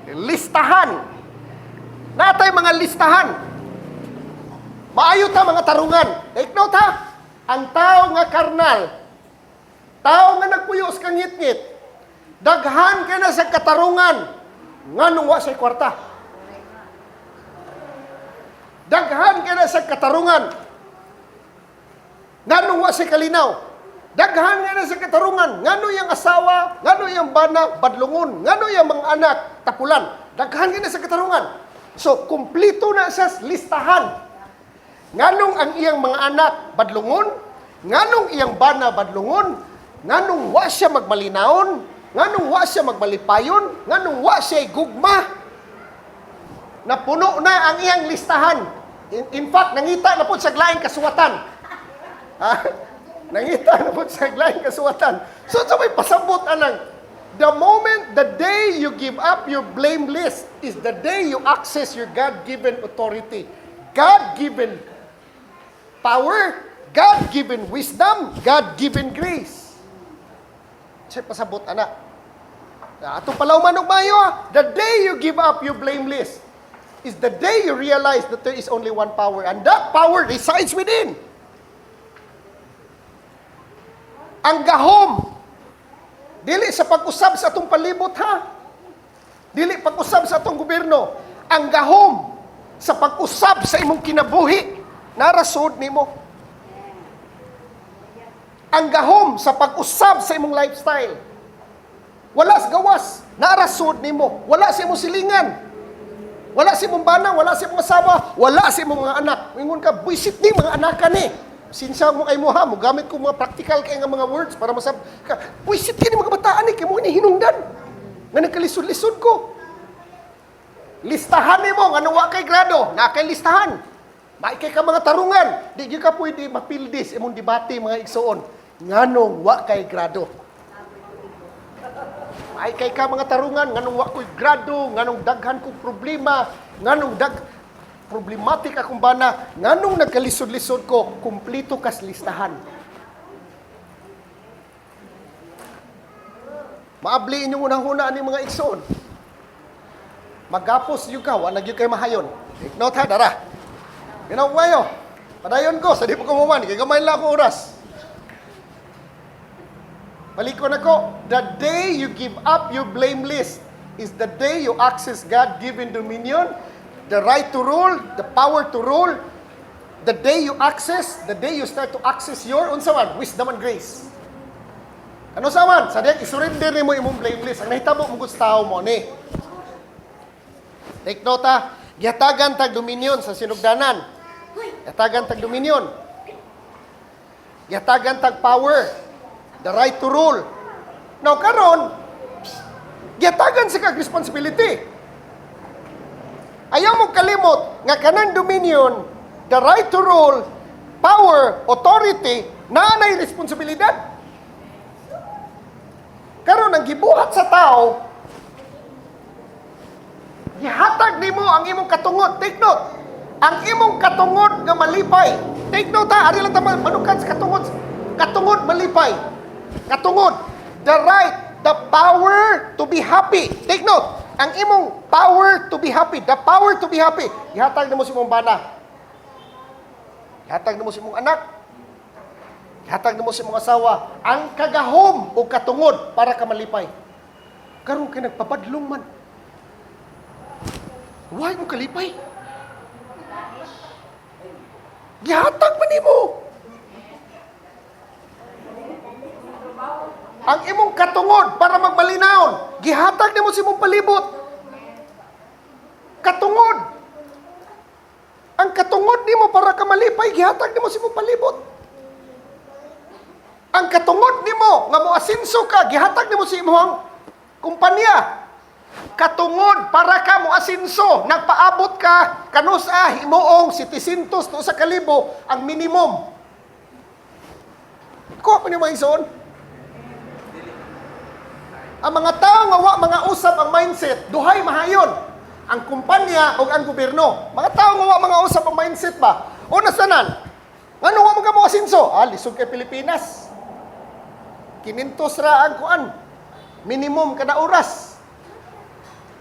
Listahan. Natay mga listahan. Maayo ta mga tarungan. Take note ha. Ang tao nga karnal, tao nga nagpuyos kang ngit-ngit, daghan ka na sa katarungan, nganong wa say kwarta. Daghan ka na sa katarungan, nganong wa say kalinaw. Daghan nga na sa katarungan, ngano yung asawa, ngano yung bana, badlungon, ngano yung mga anak, tapulan. Daghan nga na sa katarungan. So, kumplito na sa listahan. Nganong ang iyang mga anak, badlungon, nganong iyang bana, badlungon, nganong wa siya magmalinaon, nganong wa siya magmalipayon, nganong wa siya gugma. Napuno na ang iyang listahan. In fact, nangita na po sa glaing kasuwatan. Nangita na po sa glaing kasuwatan. So, may pasabot anang, the moment, the day you give up your blame list is the day you access your God-given authority. God-given power, God-given wisdom, God-given grace. Siya pasabot, anak. Atong palawman og mayo, the day you give up your blame list is the day you realize that there is only one power, and that power resides within. Ang gahom, dili sa pag-usab sa atong palibot ha. Dili pag-usab sa atong gobyerno. Ang gahom sa pag-usab sa imong kinabuhi, narasod nimo. Ang gahom sa pag-usab sa imong lifestyle, wala sa gawas, narasod nimo. Wala sa imong silingan. Wala sa imong bana, wala sa imong asawa, wala sa imong mga anak. Ingon ka, buisit ni mga anak ka ni. Sinsa mo kay mo ha, mo gamit ko mga practical kay nga mga words para masab ka. Buisit kini mga bataan ni kay mo ni hinungdan. Nga nagkalisod-lisod ko. Listahan nimo nga wa kay grado, na kay listahan. Maikay ka mga tarungan, di gyud ka pwede mapildis imong debate mga igsoon. Nganong wa kay grado. Maikay ka mga tarungan, nganong wa koy grado, nganong daghan kong problema, nganong problematic akong bana, nganong nagkalisod-lisod ko, kumplito kas listahan. Maabli inyong unang-huna ni mga igsoon. Magapos yung ka, wala yung kay mahayon. Take note ha, dara. Ginagawa padayon ko, sa di po kumuman, kay gamay lang ako oras. Balikon ako, the day you give up your blameless is the day you access God-given dominion, the right to rule, the power to rule. The day you start to access your, unsaman, wisdom and grace. Ano saman? Sa diyan, isurrender ni mo imong blameless. Ang nahitabo mong gusto mo ni. Take note ha. Gihatagan tag dominion sa sinugdanan. Gihatagan tag dominion. Gihatagan tag power. The right to rule. Now, karon, gihatagan sa kag responsibility. Ayaw mong kalimot nga kanang dominion, the right to rule, power, authority, naanay responsibilidad. Karon ang gibuhat sa tao, gihatag nimo ang imong katungod. Take note. Ang imong katungod nga malipay. Take note ha, ari lang ta manukan sa katungod. Katungod malipay. Katungod, the right, the power to be happy. Take note. Ang imong power to be happy, the power to be happy. Gihatag nimo sa imong bana. Gihatag nimo sa imong anak. Hatag mo sa mga asawa, ang kagahom o katungod para ka malipay. Karon kay nagpapadlong man. Huwag mo kalipay. Gihatag man nimo. Ang imong katungod para magmalinaon, gihatag nimo sa imong palibot. Katungod. Ang katungod nimo para ka malipay, gihatag nimo sa imong palibot. Ang katungod nimo nga moasinso ka, gihatag nimo sa imong kumpanya. Katungod para ka moasinso, nagpaabot ka kanusa himuong 700 to sa kalibo ang minimum. Ko ni mga ison. Ang mga tao nga wa mga usab ang mindset, duhay mahayon. Ang kumpanya o ang gobyerno. Mga tao nga wa mga usab ang mindset ba? Una sanan. Ngano wa mga moasinso? Lisod kay Pilipinas. 500 ra ang kuan. Minimum kada oras.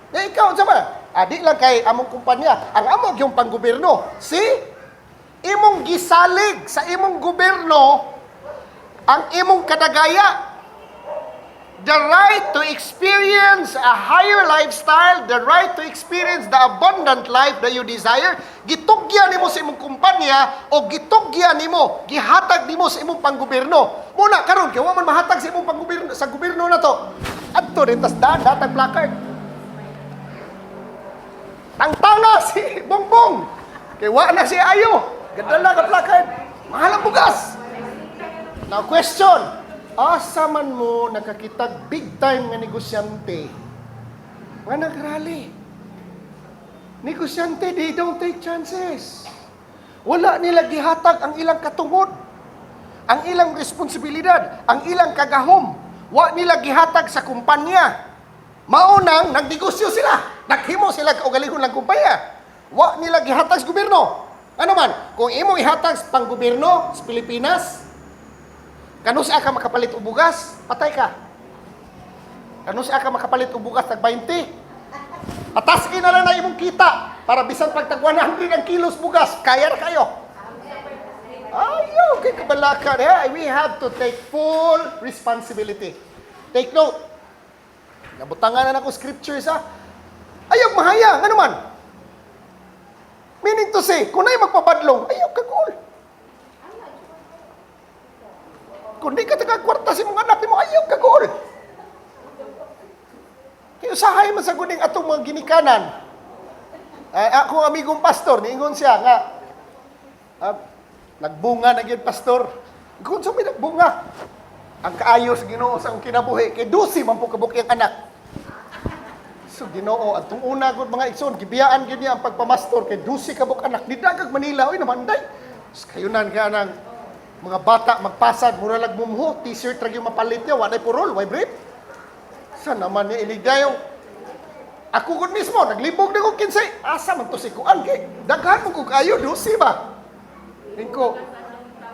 Na ikaw sama. Di lang kay among kumpanya. Ang among yung panggobyerno. Imong gisalig sa imong gobyerno ang imong kadagaya. The right to experience a higher lifestyle, the right to experience the abundant life that you desire, gitugyan nimo sa imong kumpanya o gitugyan nimo, gihatag nimo sa imong panggobyerno. Muna karon kay wa man mahatag sa imong panggobyerno sa gobyerno na to. Adto rin tas datag placard. Tangtanga si Bongbong. Kay wa na si Ayo. Gadala ka placard. Mahal ang bugas. Now question. Asa man mo nakakitag big time nga negosyante nga nagrally. Negosyante, they don't take chances. Wala nila gihatag ang ilang katungod, ang ilang responsibilidad, ang ilang kagahom. Wa nila gihatag sa kumpanya. Maunang nagnegosyo sila, naghimo sila kaugalihon lang kumpanya. Wa nila gihatag sa gobyerno. Ano man, kung imo ihatag sa panggobyerno sa Pilipinas, kanusa ka makapalit og bugas, patay ka. Kanusa ka makapalit og bugas tag 20. Ataskin na lang na imong kita para bisan pag tag 100 ang kilos bugas, kaya na kayo. Ayaw kay kabalakan. We have to take full responsibility. Take note. Nabutangan na ako scriptures ha. Ayaw mahaya, ano man. Meaning to say, kung na'y magpabadlong, ayaw kagul. Kung di ka tagagkwarta si mong anak, di mo ayaw kagol. Kaya usahay man sa guning atong mga ginikanan. Ako amigong pastor, niingon siya nga, nagbunga na yun, pastor. Kung sa may nagbunga, ang kaayos Ginoo sa akong kinabuhi, kay 12 man po kabuk yung anak. So Ginoo, atong una gud mga igsoon, gibiyaan gid niya ang pagpamastor kay 12 kabuk anak. Di dagag Manila, oy namanday. Kayunan ka nang mga bata magpasad, mura lag mumho, t-shirt ra gyud mapalit niya, walay purol, way brief. Sa naman niya iligdayo. Ako gud mismo naglibog na ko kinsay. Asa man to si kuan kay daghan mo kog ayo 12 ba? Lingko.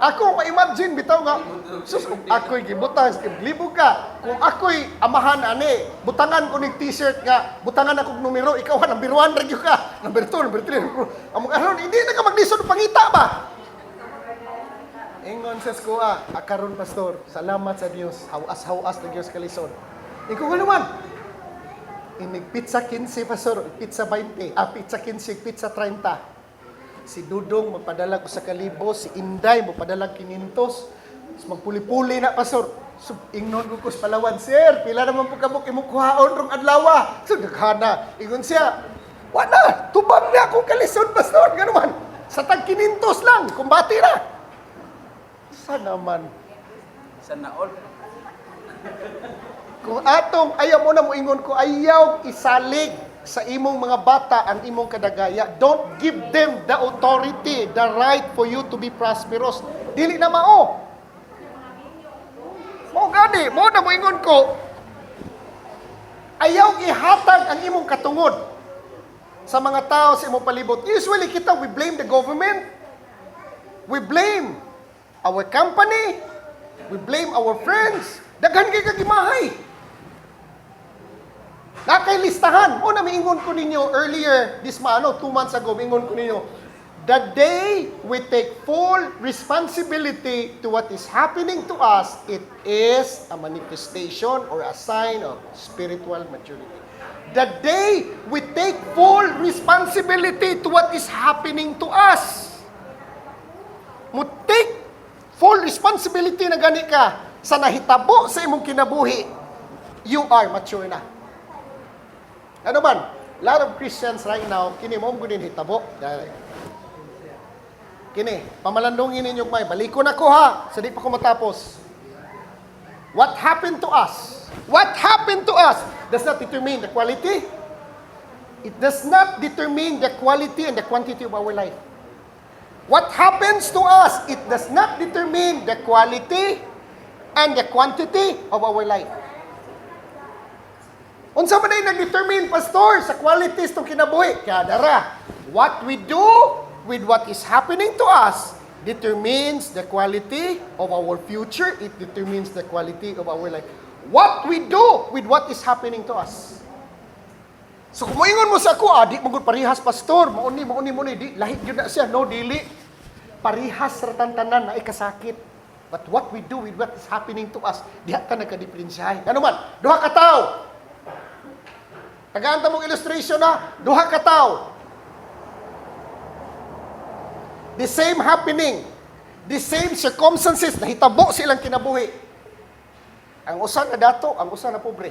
Ako ma-imagine bitaw nga sus ako'y gibutang libog ka. Kung ako'y amahan ani, butangan ko ning t-shirt nga, butangan ako og numero, ikaw number 1 ra gyud ka. Number 2, number 3. Among aron hindi na ka maglisod pangita ba? Ingon sa skuha, akaron pastor, salamat sa Dios. Hawas-hawas na Dios kalisod. Ikaw nga naman. Inig pizza 15 pastor, pizza 20, pizza 15, pizza 30. Si Dudong magpadala ko sa 1,000, si Inday magpadala 500. Mas magpuli-puli na pastor. So, ingnon ko sa Palawan, sir, pila naman po kabuk imong kuhaon rong adlaw. So daghana. Ingon siya, wala, tubag na akong kalisod pastor, ganuman. Sa tag 500 lang, kumbati na. Sa naman. Sana all. Kung atong ayaw mo na mo ingon ko, ayaw isalig sa imong mga bata ang imong kadagaya. Don't give them the authority, the right for you to be prosperous. Dili na mao. Mo gani, mo na mo ingon ko, ayaw ihatag ang imong katungod sa mga tao sa imong palibot. Usually kita, we blame the government. We blame our company. We blame our friends. Daghan kay kagimahay. Nakay listahan. O na miingon ko ninyo earlier this 2 months ago, miingon ko ninyo, the day we take full responsibility to what is happening to us, it is a manifestation or a sign of spiritual maturity. The day we take full responsibility to what is happening to us, mo take full responsibility na gani ka sa nahitabo sa imong kinabuhi, you are mature na. Ano man, a lot of Christians right now, kini mo gunin hitabo. Kini, pamalandungin ninyong may, balikon ako ha, sa di pa ko matapos. What happened to us? What happened to us does not determine the quality. It does not determine the quality and the quantity of our life. What happens to us, it does not determine the quality and the quantity of our life. Unsa man ay nag-determine, pastor, sa qualities tong kinabuhi? Kaya dara, what we do with what is happening to us determines the quality of our future. It determines the quality of our life. What we do with what is happening to us. So kung moingon mo sa ako, di mo gud parihas pastor, mauni, di lahit gyud na siya, no dili. Parihas ra tanan na ikasakit. But what we do with what is happening to us, diha ta nagka-diferensyahe. Ano man, duha ka tawo. Tagaanta mong illustration na, duha ka tawo. The same happening, the same circumstances, nahitabo silang kinabuhi. Ang usa na dato, ang usa na pobre.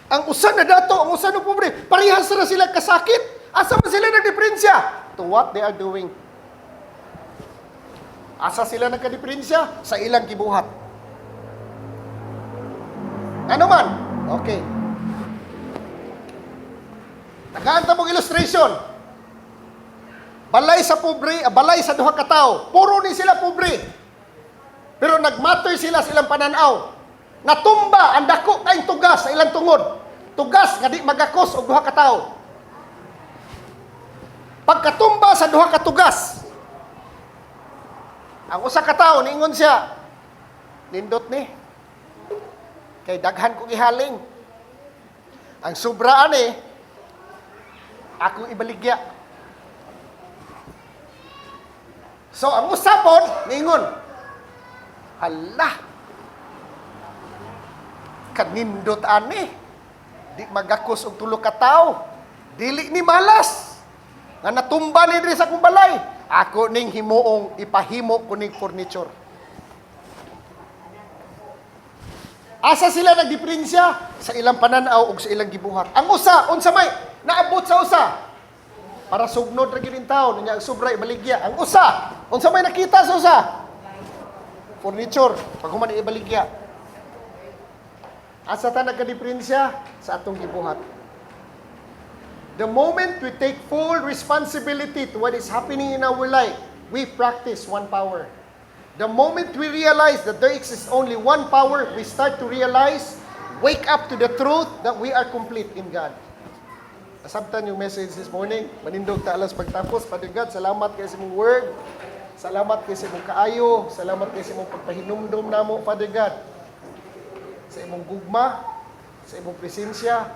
Ang usa na dato, ang usa na pobre. Parehas na sila kasakit. Asa man sila nagdiferensya? To what they are doing. Asa sila nagkadiferensya? Sa ilang gibuhat. Ano man? Okay. Nagaanta mong illustration. Balay sa pobre, balay sa duha ka tawo. Puro ni sila pobre. Pero nagmatter sila sa ilang pananaw. Natumba ang dako kay tugas sa ilang tungod. Tugas nga di magakos og duha ka tawo. Pagkatumba sa duha ka tugas, ang usa ka tawo niingon siya, nindot ni. Kay daghan kong ihaling. Ang sobraan akong ibaligya. So, ang usapon, ningon, hala, kanindot ani, di magakos og tulo ka tao, dili ni malas, nga natumba ni diri sa akong balay, ako ning himuong ipahimo kuning furniture. Asa sila nagdiferensya? Sa ilang pananaw ug sa ilang gibuhat. Ang usa, unsa may naabot sa usa? Para sugnod ra gyud in taon, nya sobra ibaligya. Ang usa, unsa may nakita sa usa? Furniture, paghuman ibaligya. Asa ta nagka-diferensya? Sa atong gibuhat. The moment we take full responsibility to what is happening in our life, we practice one power. The moment we realize that there exists only one power, we start to realize, wake up to the truth that we are complete in God. Nasabtan yung message this morning. Manindog ta alas pagtapos. Father God, salamat kayo sa mong word. Salamat kay sa imong kaayo, salamat kay sa imong pagpahinumdum namo, Father God. Sa imong gugma, sa imong presensya,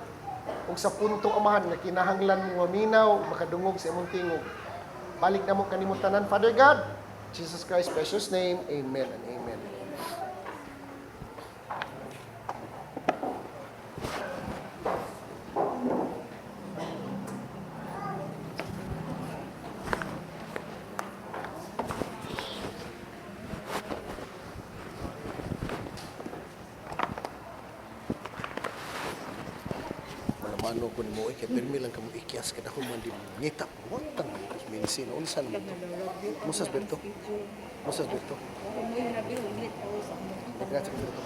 ug sa puntong amahan nga kinahanglan mo maminaw, makadungog sa imong tingog. Balik na mo kanimo tanan, Father God. Jesus Christ's precious name, amen and amen. Malamano ko ni mo, kaya pirmi lang ka mo ikyas, kada ko man di mo ngita, wantang minsin, unsan mo to? Musas beto? Musas beto? Gracias, beto.